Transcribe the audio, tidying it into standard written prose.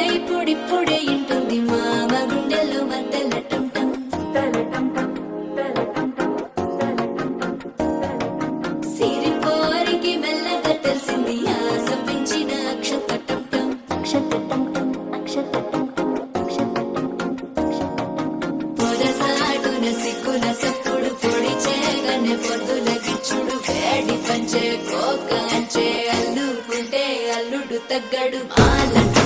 ఇప్పుడిప్పుడే ఇంటుంది మామ గుండెల్లో మధ్యల టంటం సిరిపోరికి మెల్లగా తెలిసింది ఆశ పెంచిన పొదసాటున సిక్కున సప్పుడు పొడి చేయగానే పొద్దుల గిచ్చుడు వేడి పంచే కోక అంచే అల్లుకుంటే అల్లుడు తగ్గడు ఆలంట